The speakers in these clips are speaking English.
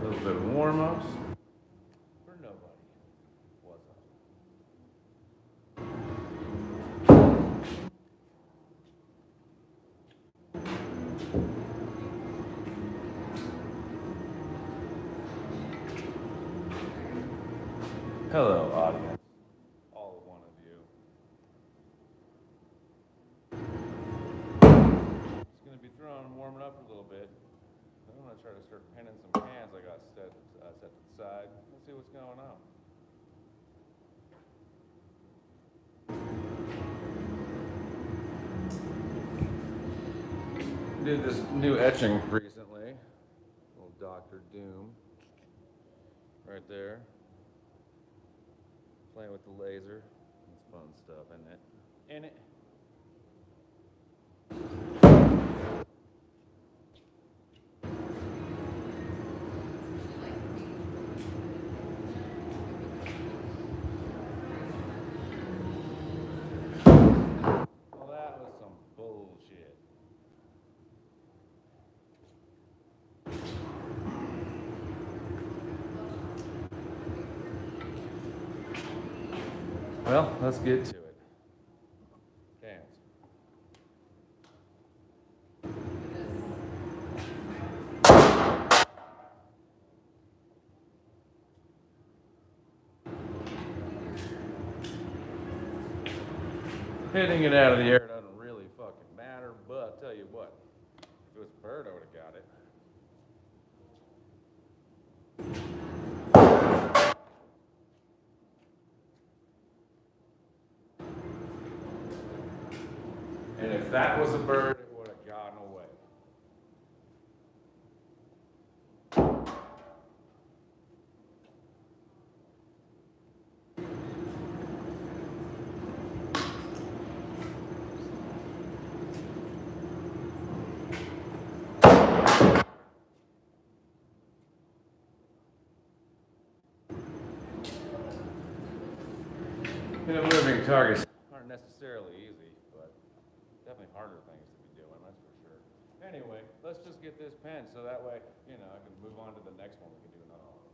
little bit of warm-ups for nobody. What's up? Hello, audience. All one of you. Just gonna be warming up a little bit. I'm gonna try to start pinning some cans I got set to the side. Let's see what's going on. Did this new etching recently. Little Dr. Doom. Right there. Playing with the laser. It's fun stuff, isn't it? In it. Well, that was some bullshit. Well, let's get to it. Cans. Hitting it out of the air doesn't really fucking matter, but I'll tell you what, if it was a bird, I would have got it. And if that was a bird, it would have gotten away. You know, moving targets aren't necessarily easy, but definitely harder things to be doing, that's for sure. Anyway, let's just get this pen so that way, you know, I can move on to the next one. We can do another one.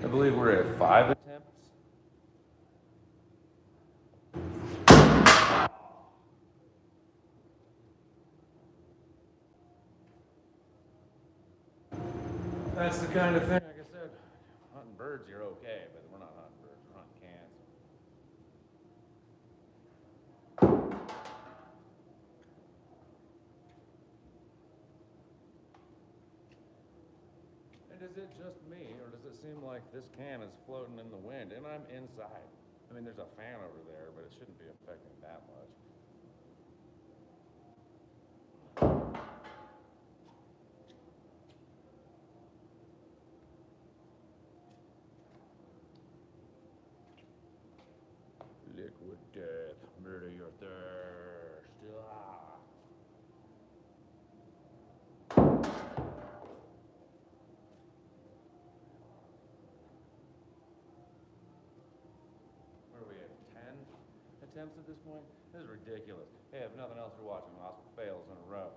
I believe we're at 5 attempts. That's the kind of thing, like I said, hunting birds, you're okay, but we're not hunting birds, we're hunting cans. And is it just me, or does it seem like this can is floating in the wind, and I'm inside? I mean, there's a fan over there, but it shouldn't be affecting that much. Liquid death, murder your thirst. Ah. Where are we at? 10 attempts at this point? This is ridiculous. Hey, if nothing else, we're watching lots of fails in a row.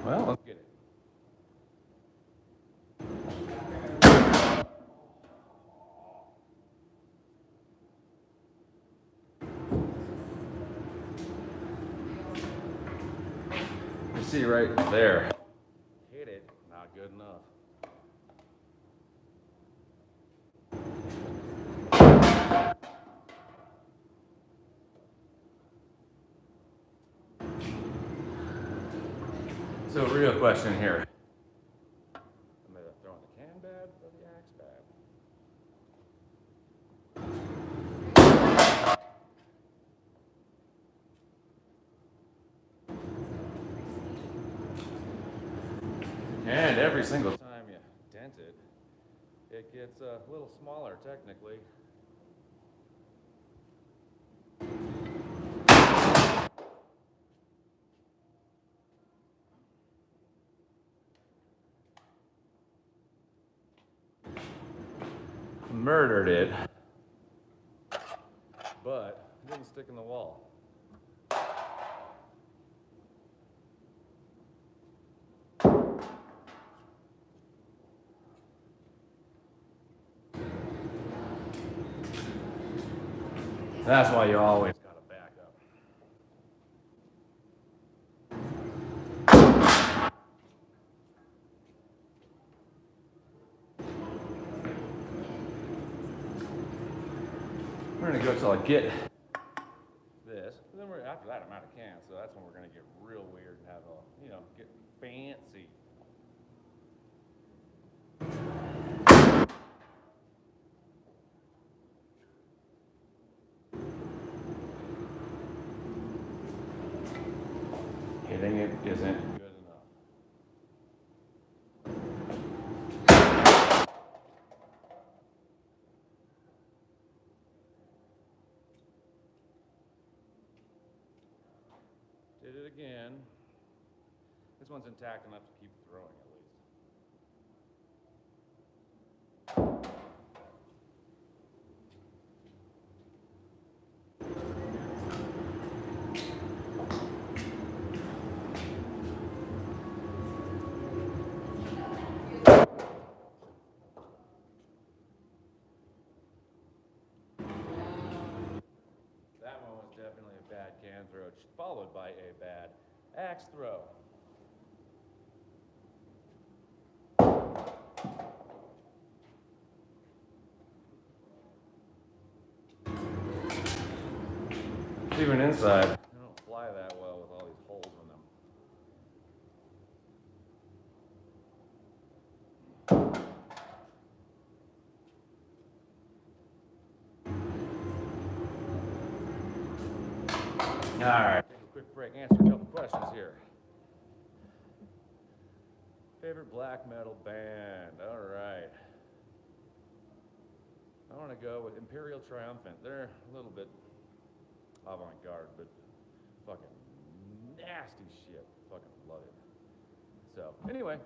Well, let's get it. You see right there. Hit it, not good enough. So, real question here. Am I throwing the can bad or the axe bad? And every single time you dent it, it gets a little smaller technically. murdered it, but it didn't stick in the wall. That's why you always gotta back up. We're gonna go till I get this. And then after that, I'm out of cans, so that's when we're gonna get real weird and have a, get fancy. Hitting it isn't good enough. Did it again. This one's intact enough to keep throwing at least. That one was definitely a bad can throw, followed by a bad axe throw. Even inside, they don't fly that well with all these holes in them. All right, take a quick break, answer a couple questions here. Favorite black metal band? All right. I want to go with Imperial Triumphant. They're a little bit avant-garde, but fucking nasty shit. Fucking love it. So, anyway.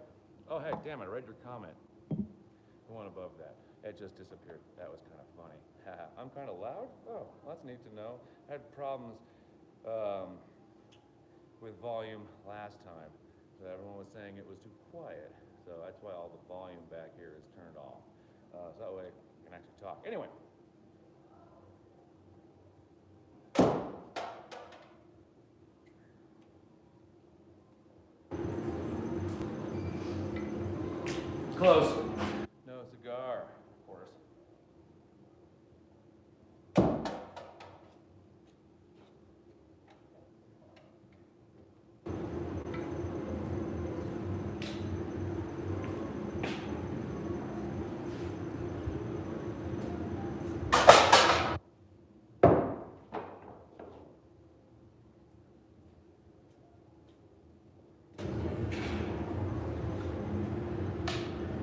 Oh, hey, damn it, I read your comment. The one above that. It just disappeared. That was kind of funny. I'm kind of loud? Oh, that's neat to know. I had problems with volume last time. So everyone was saying it was too quiet. So that's why all the volume back here is turned off. So that way I can actually talk. Anyway. Close. No cigar, of course.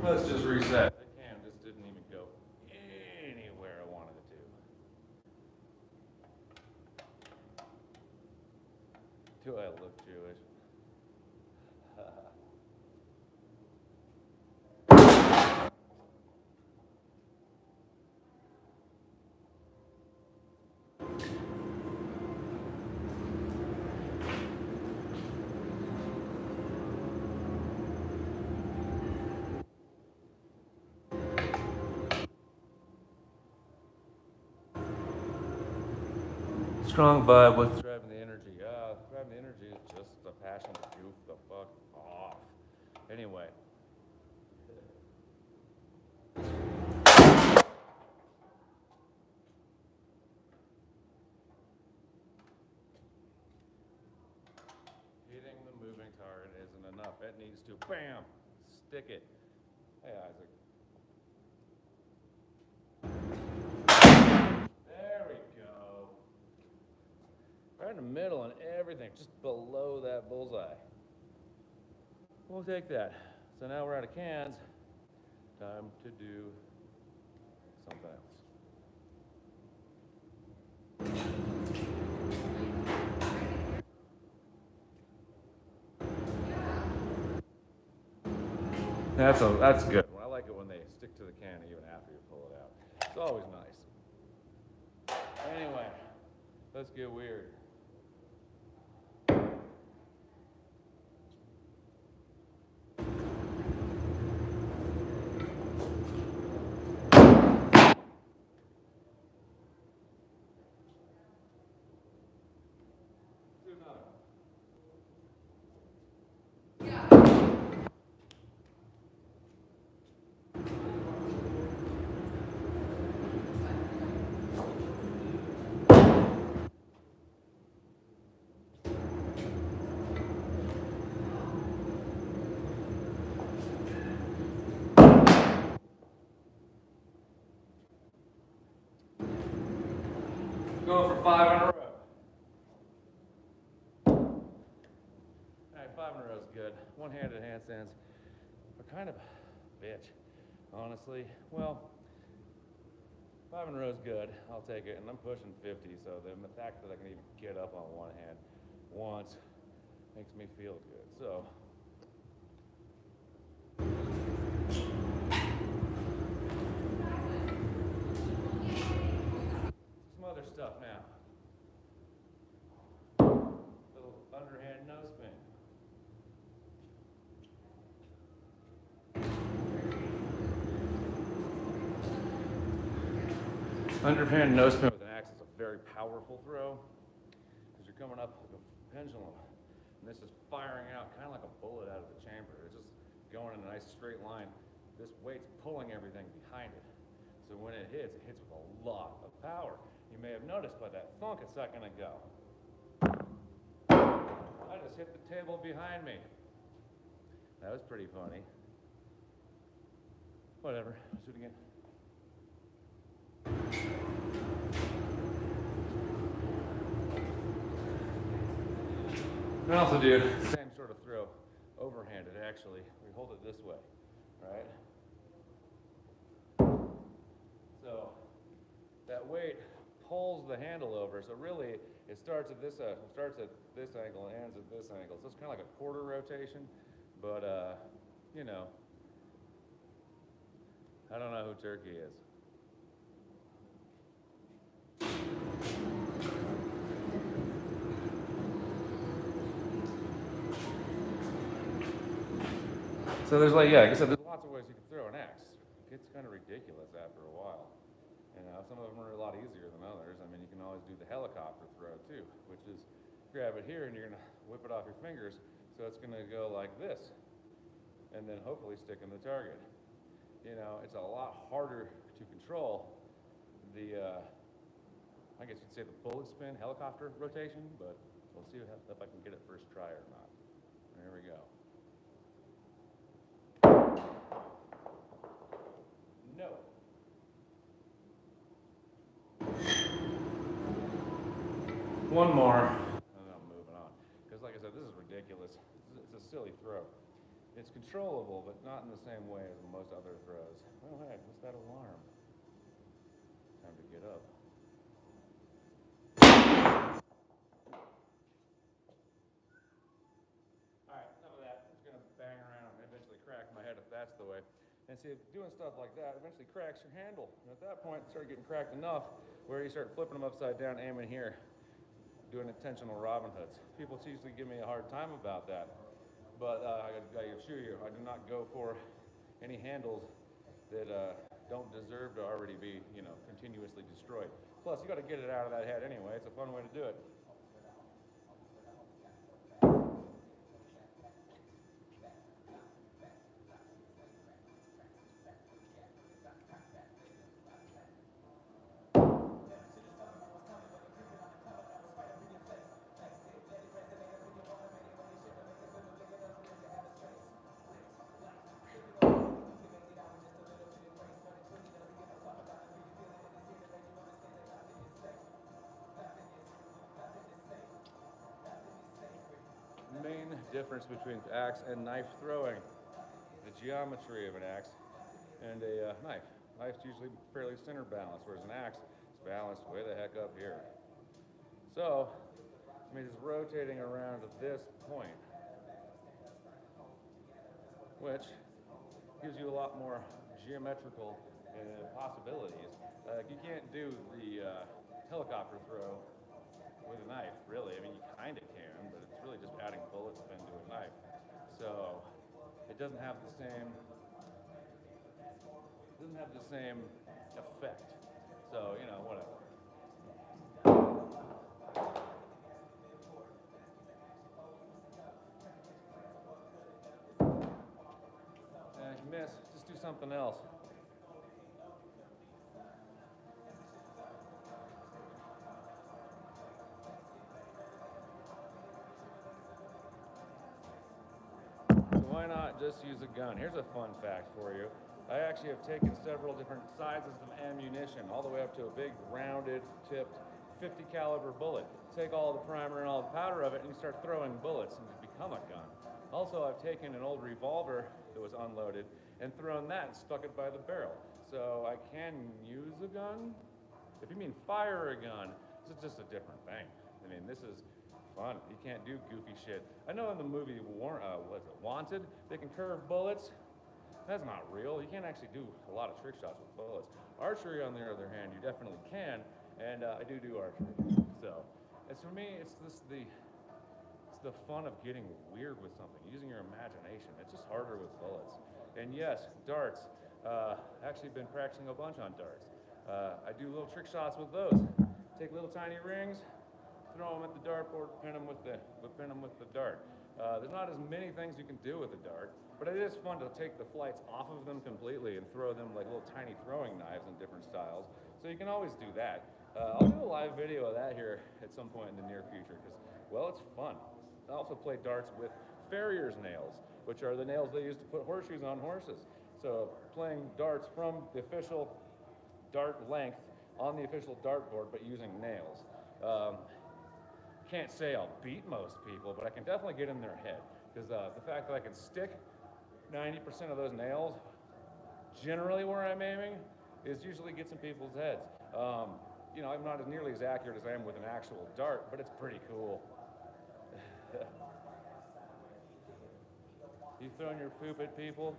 Let's just reset. The can just didn't even go anywhere I wanted it to. Do I look Jewish? Strong vibe. What's driving the energy? Driving the energy is just the passion to goof the fuck off. Anyway. Hitting the moving target isn't enough. It needs to, bam, stick it. Hey, Isaac. There we go. Right in the middle and everything, just below that bullseye. We'll take that. So now we're out of cans. Time to do something else. That's good. I like it when they stick to the can even after you pull it out. It's always nice. Anyway, let's get weird. Going for 5 in a row. Alright, 5 in a row is good. One-handed handstands are kind of a bitch, honestly. Well, 5 in a row is good. I'll take it. And I'm pushing 50, so the fact that I can even get up on one hand once makes me feel good. So, some other stuff now. Little underhand no spin. Underhand no spin with an axe is a very powerful throw because you're coming up with a pendulum, and this is firing out kind of like a bullet out of the chamber. It's just going in a nice straight line. This weight's pulling everything behind it. So when it hits with a lot of power. You may have noticed by that thunk a second ago. I just hit the table behind me. That was pretty funny. Whatever, let's do it again. We can also do the same sort of throw, overhanded actually. We hold it this way, right? So that weight pulls the handle over. So really, it starts at this angle and ends at this angle. So it's kind of like a quarter rotation, but you know, I don't know who Turkey is. So there's like, yeah, like I said, there's lots of ways you can throw an axe. It gets kind of ridiculous after a while. You know, some of them are a lot easier than others. I mean, you can always do the helicopter throw too, which is grab it here and you're gonna whip it off your fingers. So it's gonna go like this and then hopefully stick in the target. You know, it's a lot harder to control the, I guess you'd say the bullet spin helicopter rotation, but we'll see if I can get it first try or not. There we go. No. One more, and I'm moving on. Because like I said, this is ridiculous. It's a silly throw. It's controllable, but not in the same way as most other throws. Oh, hey, what's that alarm? Time to get up. All right, enough of that. I'm just going to bang around and eventually crack my head if that's the way. And see, doing stuff like that eventually cracks your handle. And at that point, it starts getting cracked enough where you start flipping them upside down, aiming here, doing intentional Robin Hoods. People usually give me a hard time about that. But I assure you, I do not go for any handles that don't deserve to already be, you know, continuously destroyed. Plus, you got to get it out of that head anyway. It's a fun way to do it. Main difference between axe and knife throwing, the geometry of an axe and a knife. Knife's usually fairly center balanced, whereas an axe is balanced way the heck up here. So, I mean, it's rotating around to this point, which gives you a lot more geometrical possibilities. You can't do the helicopter throw with a knife, really. I mean, you kind of can, but it's really just adding bullet spin to a knife. So it doesn't have the same effect. So, you know, whatever. If you miss, just do something else. So why not just use a gun? Here's a fun fact for you. I actually have taken several different sizes of ammunition, all the way up to a big rounded tipped 50 caliber bullet. Take all the primer and all the powder of it and you start throwing bullets and you become a gun. Also, I've taken an old revolver that was unloaded and thrown that and stuck it by the barrel. So I can use a gun. If you mean fire a gun, this is just a different thing. I mean, this is fun. You can't do goofy shit. I know in the movie Wanted, they can curve bullets. That's not real. You can't actually do a lot of trick shots with bullets. Archery, on the other hand, you definitely can, and I do archery. So, as for me, it's the fun of getting weird with something, using your imagination. It's just harder with bullets. And yes, darts. Actually been practicing a bunch on darts. I do little trick shots with those. Take little tiny rings, throw them at the dartboard, pin them with the dart. There's not as many things you can do with a dart, but it is fun to take the flights off of them completely and throw them like little tiny throwing knives in different styles. So you can always do that. I'll do a live video of that here at some point in the near future because, well, it's fun. I also play darts with farrier's nails, which are the nails they use to put horseshoes on horses. So playing darts from the official dart length on the official dartboard, but using nails. Can't say I'll beat most people, but I can definitely get in their head because the fact that I can stick 90% of those nails generally where I'm aiming is usually gets in people's heads. You know, I'm not as nearly as accurate as I am with an actual dart, but it's pretty cool. You throwing your poop at people?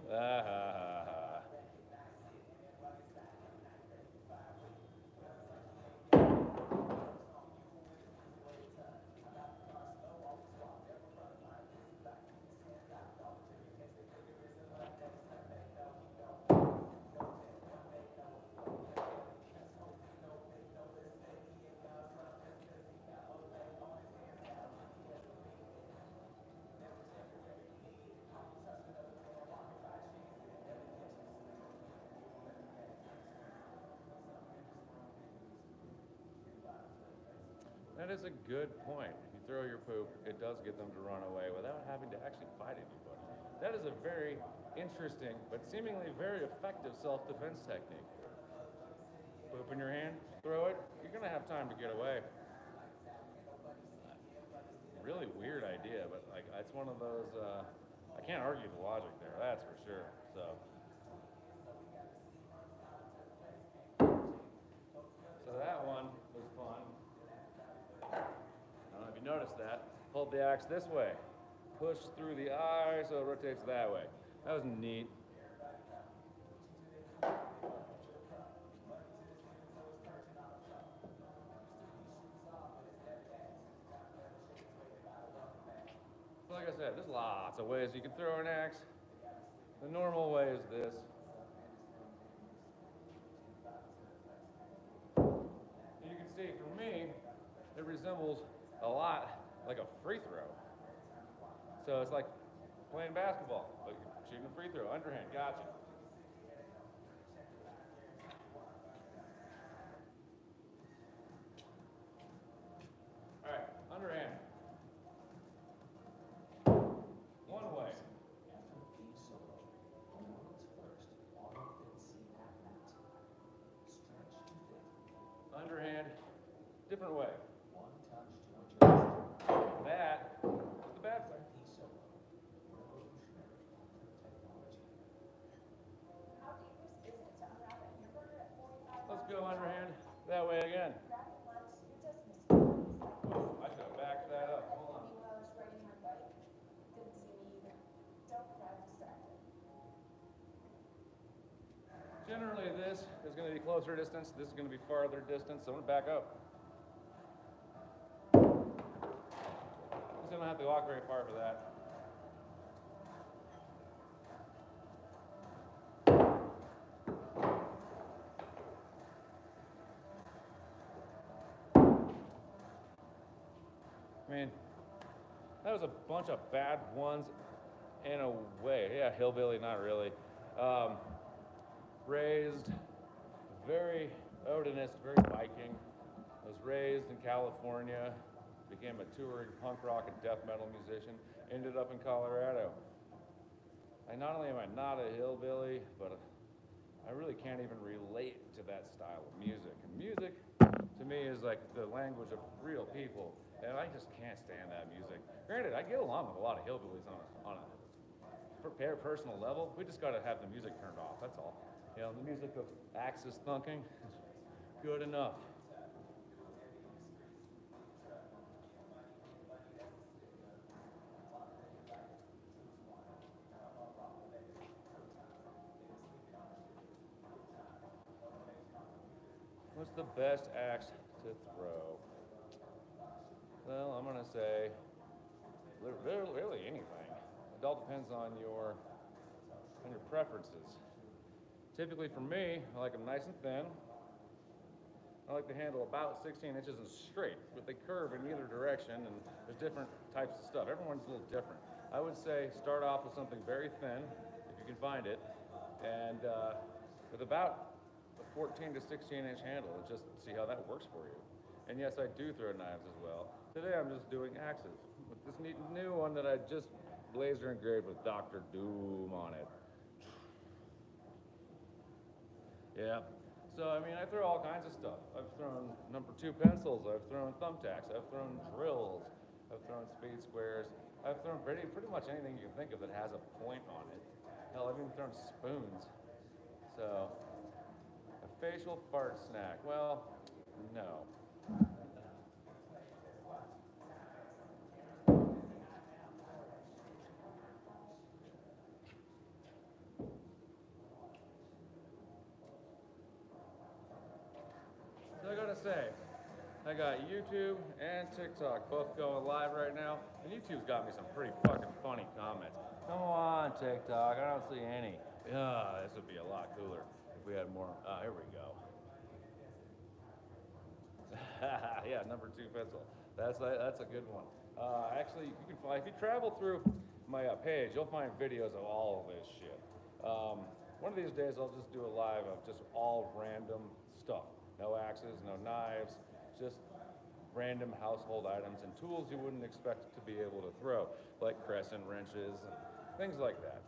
That is a good point. If you throw your poop, it does get them to run away without having to actually fight anybody. That is a very interesting, but seemingly very effective self-defense technique. Poop in your hand, throw it, you're gonna have time to get away. Really weird idea, but like it's one of those, I can't argue the logic there, that's for sure, so. So that one was fun. I don't know if you noticed that. Hold the axe this way. Push through the eye so it rotates that way. That was neat. Like I said, there's lots of ways you can throw an axe. The normal way is this. You can see for me, it resembles a lot like a free throw. So it's like playing basketball, like shooting a free throw, underhand, gotcha. All right, underhand. One way. Underhand, different way. That is the bad way. Let's go underhand that way again. I should have backed that up. Hold on. Generally, this this is going to be closer distance. This is going to be farther distance. So I'm going to back up. Because I don't have to walk very far for that. I mean, that was a bunch of bad ones in a way. Yeah, hillbilly, not really. Raised very Odinist, very Viking. I was raised in California, became a touring punk rock and death metal musician, ended up in Colorado. Not only am I not a hillbilly, but I really can't even relate to that style of music. And music, to me, is like the language of real people, and I just can't stand that music. Granted, I get along with a lot of hillbillies on a personal level. We just got to have the music turned off, that's all. You know, the music of axes thunking is good enough. What's the best axe to throw? Well, I'm going to say really anything. It all depends on your preferences. Typically for me, I like them nice and thin. I like the handle about 16 inches and straight, but they curve in either direction, and there's different types of stuff. Everyone's a little different. I would say start off with something very thin, if you can find it, and with about a 14 to 16 inch handle, and just see how that works for you. And yes, I do throw knives as well. Today I'm just doing axes with this neat new one that I just laser engraved with Dr. Doom on it. Yeah. So, I mean, I throw all kinds of stuff. I've thrown number 2 pencils, I've thrown thumbtacks, I've thrown drills, I've thrown speed squares, I've thrown pretty much anything you can think of that has a point on it. Hell, I've even thrown spoons. So, a facial fart snack. Well, no. So I gotta say, I got YouTube and TikTok both going live right now, and YouTube's got me some pretty fucking funny comments. Come on, TikTok, I don't see any. This would be a lot cooler if we had more. Here we go. Yeah, number 2 pencil. That's a good one. Actually, you can find, if you travel through my page, you'll find videos of all of this shit. One of these days, I'll just do a live of just all random stuff. No axes, no knives, just random household items and tools you wouldn't expect to be able to throw, like crescent wrenches and things like that.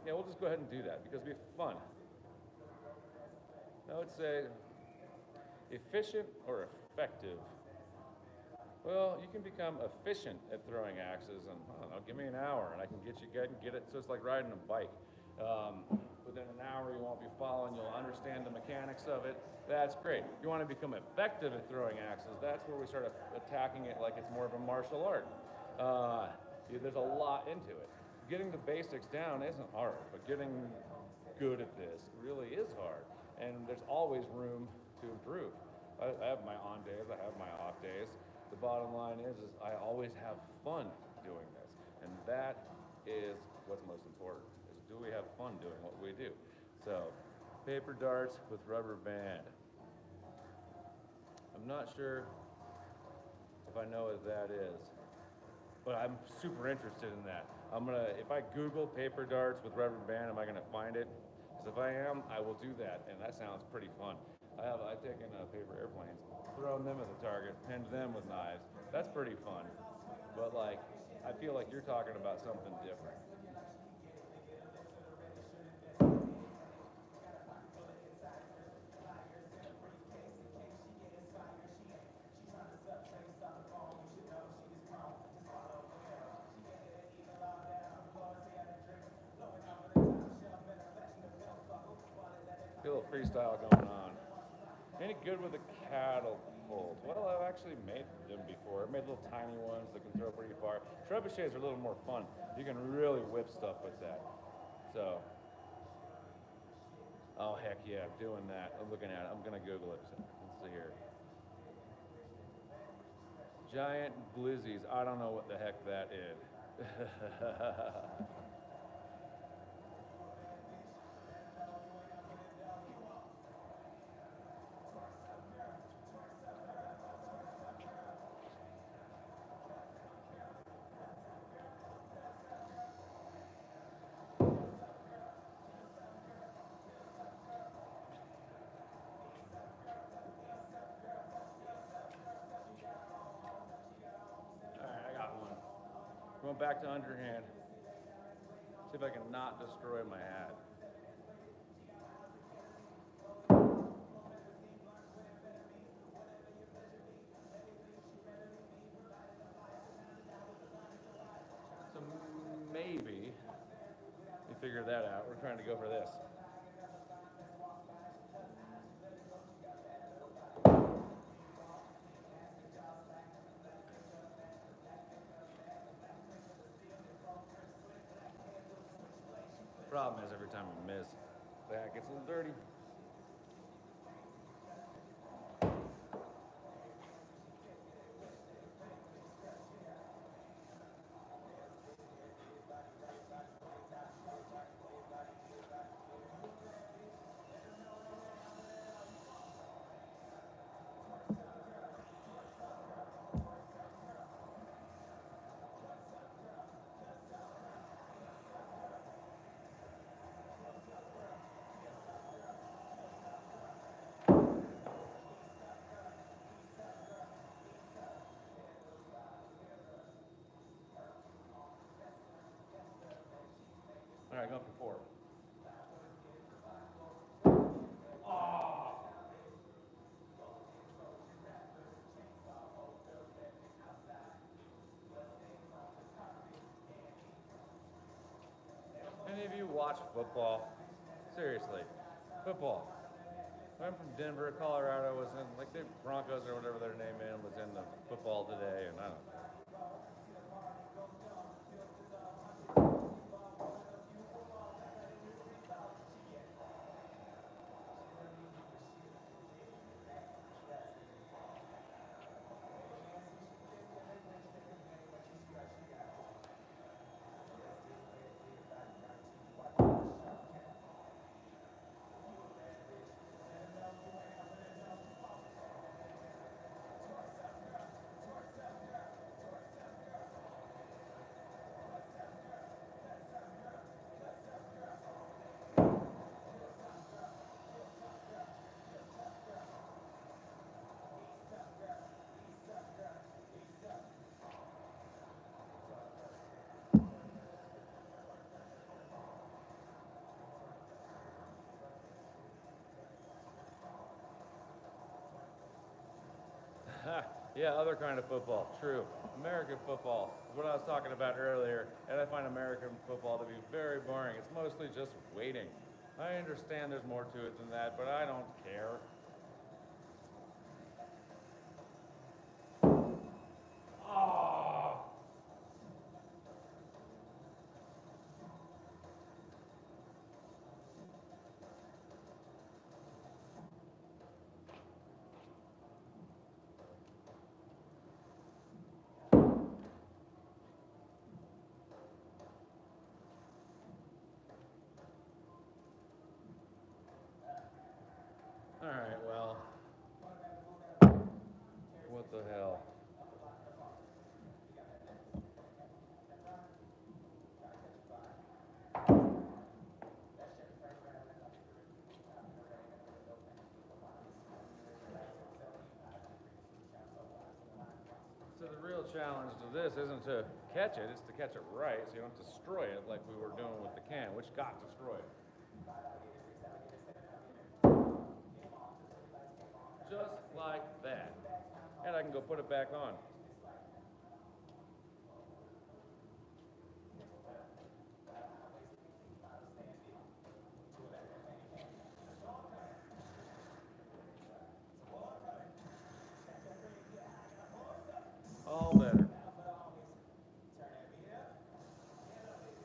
Yeah, we'll just go ahead and do that because it'll be fun. I would say efficient or effective. Well, you can become efficient at throwing axes, and I don't know, give me an hour and I can get it. So it's like riding a bike. Within an hour, you won't be falling. You'll understand the mechanics of it. That's great. If you want to become effective at throwing axes, that's where we start attacking it like it's more of a martial art. There's a lot into it. Getting the basics down isn't hard, but getting good at this really is hard. And there's always room to improve. I have my on days, I have my off days. The bottom line is I always have fun doing this. And that is what's most important, is do we have fun doing what we do? So, paper darts with rubber band. I'm not sure if I know what that is, but I'm super interested in that. If I Google paper darts with rubber band, am I gonna find it? Because if I am, I will do that, and that sounds pretty fun. I've taken paper airplanes, thrown them at the target, pinned them with knives. That's pretty fun. But like, I feel like you're talking about something different. A little freestyle going on. Any good with a catapult? Well, I've actually made them before. I made little tiny ones that can throw pretty far. Trebuchets are a little more fun. You can really whip stuff with that. So, Oh, heck yeah, I'm doing that. I'm looking at it. I'm going to Google it. Let's see here. Giant glizzies. I don't know what the heck that is. Alright, I got one. Going back to underhand. See if I can not destroy my hat. So maybe we figure that out. We're trying to go for this. Problem is every time we miss, the hat gets a little dirty. All right, go for 4. Oh. Any of you watch football? Seriously, football. I'm from Denver, Colorado. Was in like the Broncos or whatever their name is was in the football today, and I don't know. Yeah, other kind of football. True. American football is what I was talking about earlier, and I find American football to be very boring. It's mostly just waiting. I understand there's more to it than that, but I don't care. Oh. All right, well, what the hell? So the real challenge to this isn't to catch it, it's to catch it right so you don't destroy it like we were doing with the can, which got destroyed. Just like that. And I can go put it back on. All better.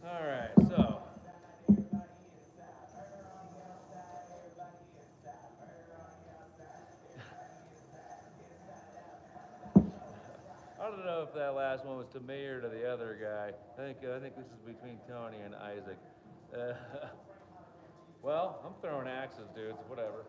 All right, so don't know if that last one was to me or to the other guy. I think this is between Tony and Isaac. Well, I'm throwing axes, dudes. Whatever.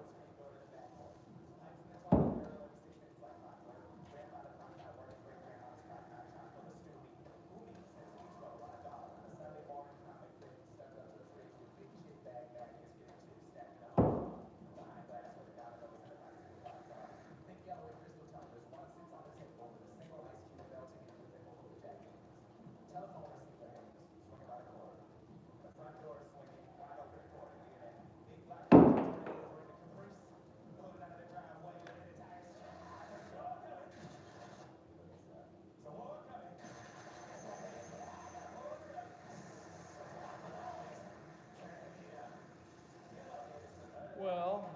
Well,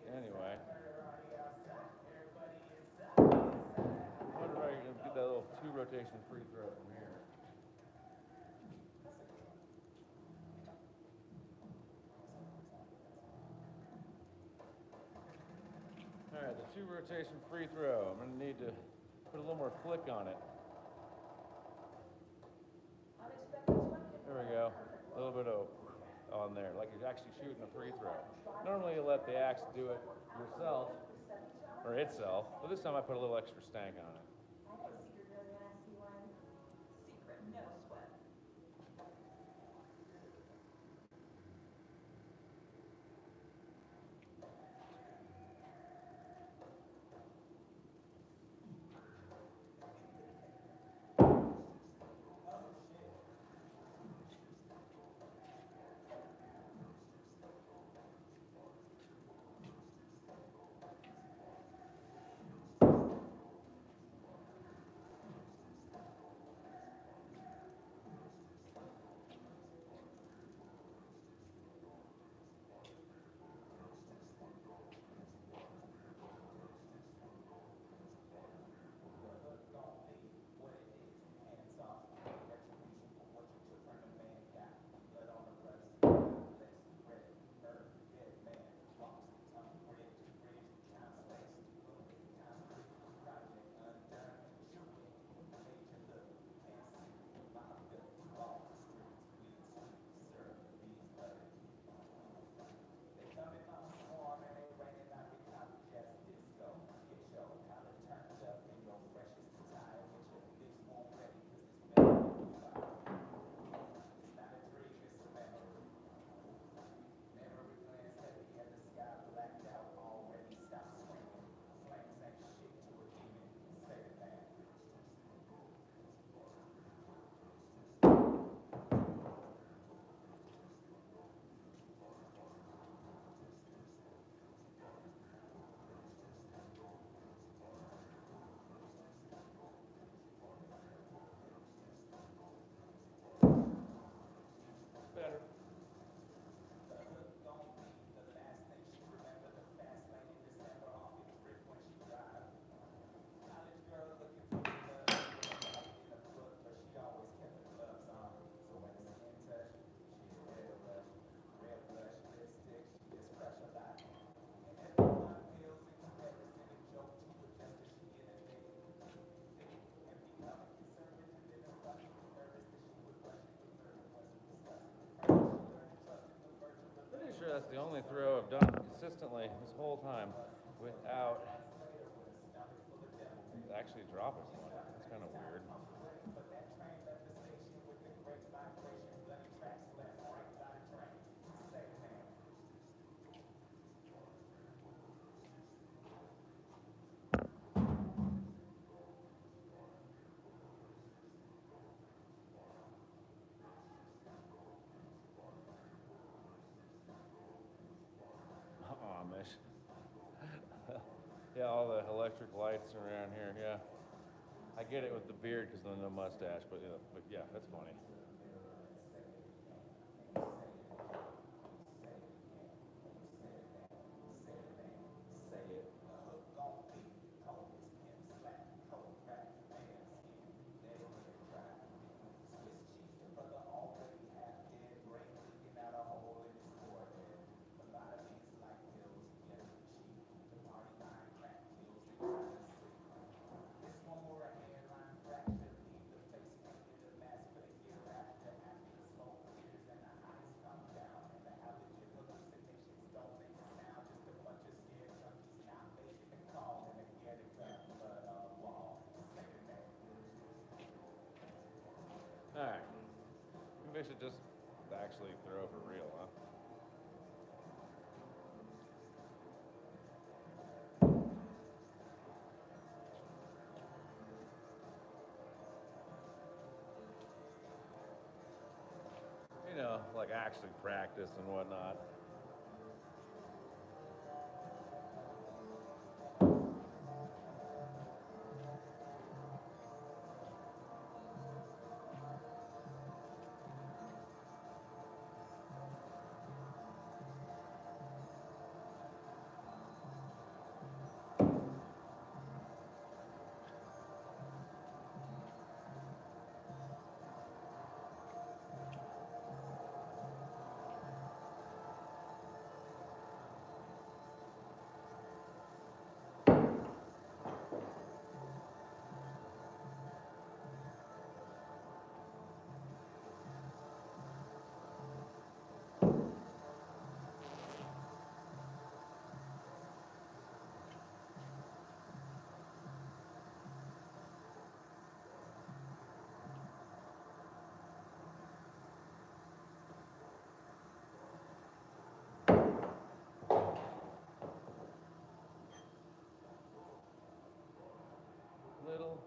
anyway, I wonder if I can get that little 2-rotation free throw from here. All right, the 2-rotation free throw. I'm going to need to put a little more flick on it. There we go. A little bit of on there, like you're actually shooting a free throw. Normally you let the axe do it yourself, or itself, but this time I put a little extra stank on it. That's the only throw I've done consistently this whole time without actually dropping one. It's kind of weird. Yeah, all the electric lights around here, yeah. I get it with the beard because of the mustache, but yeah, that's funny. fish that just actually throw for real, huh? You know, like actually practice and whatnot. Little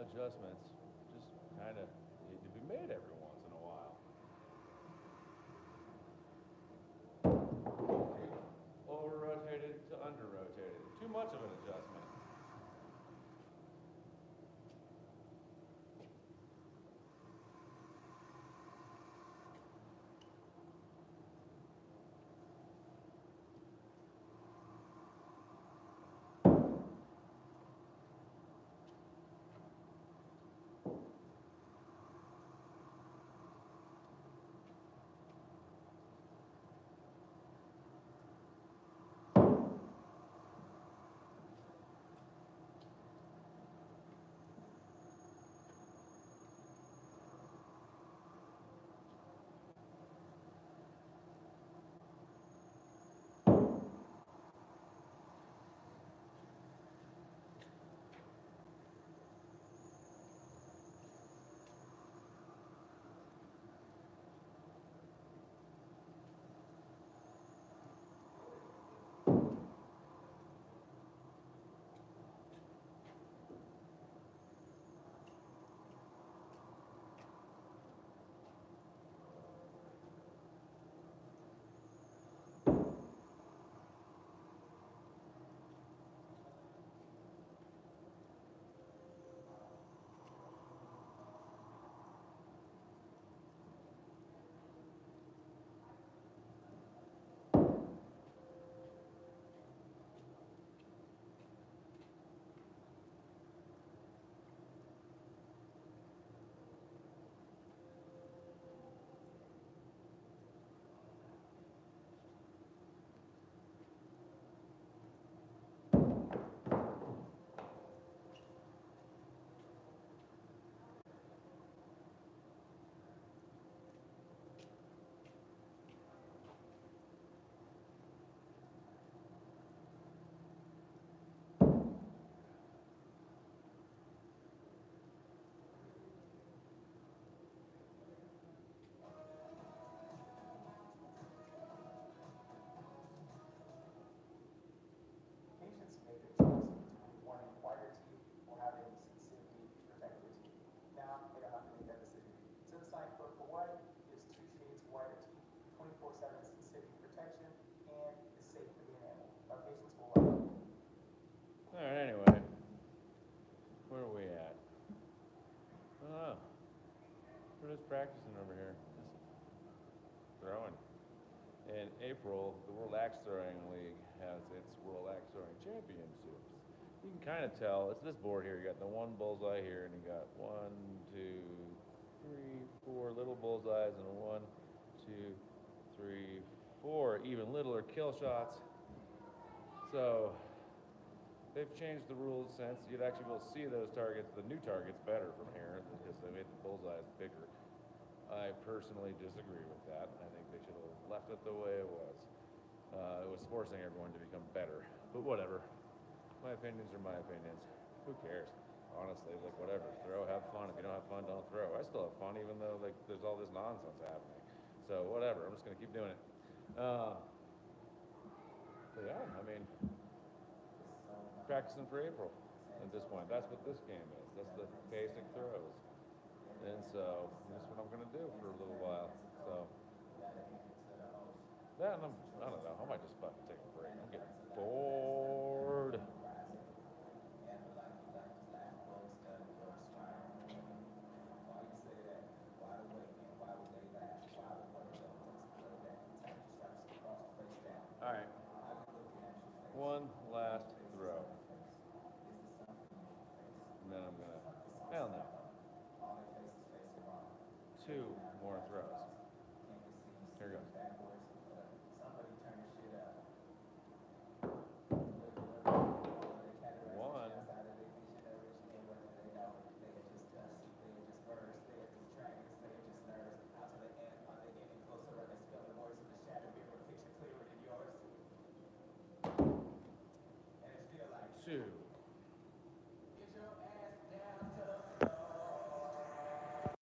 adjustments just kind of need to be made every once in a while. Over rotated to under rotated. Too much of an adjustment. Patients make the choice between wanting wider teeth or having sensitivity protect their teeth. Now they don't have to make that decision. Citisign for white gives 2 shades wider teeth, 24/7 sensitivity protection, and is safe for the enamel. Our patients will love it. All right, anyway, where are we at? Oh, we're just practicing over here, just throwing. In April, the World Axe Throwing League has its World Axe Throwing Championships. You can kind of tell, it's this board here, you got the one bullseye here, and you got 1, 2, 3, 4 little bullseyes, and 1, 2, 3, 4 even littler kill shots. So they've changed the rules since. You'd actually be able to see those targets, the new targets, better from here because they made the bullseyes bigger. I personally disagree with that. I think they should have left it the way it was. It was forcing everyone to become better, but whatever. My opinions are my opinions. Who cares? honestly, like whatever, throw, have fun. If you don't have fun, don't throw. I still have fun even though like there's all this nonsense happening. So whatever, I'm just gonna keep doing it. But yeah, I mean, practicing for April at this point. That's what this game is. That's the basic throws. And so that's what I'm gonna do for a little while. So yeah, and I don't know. I might just fucking take a break. I'm getting bored. All right. One last throw. And then I'm gonna, hell no. Two more throws.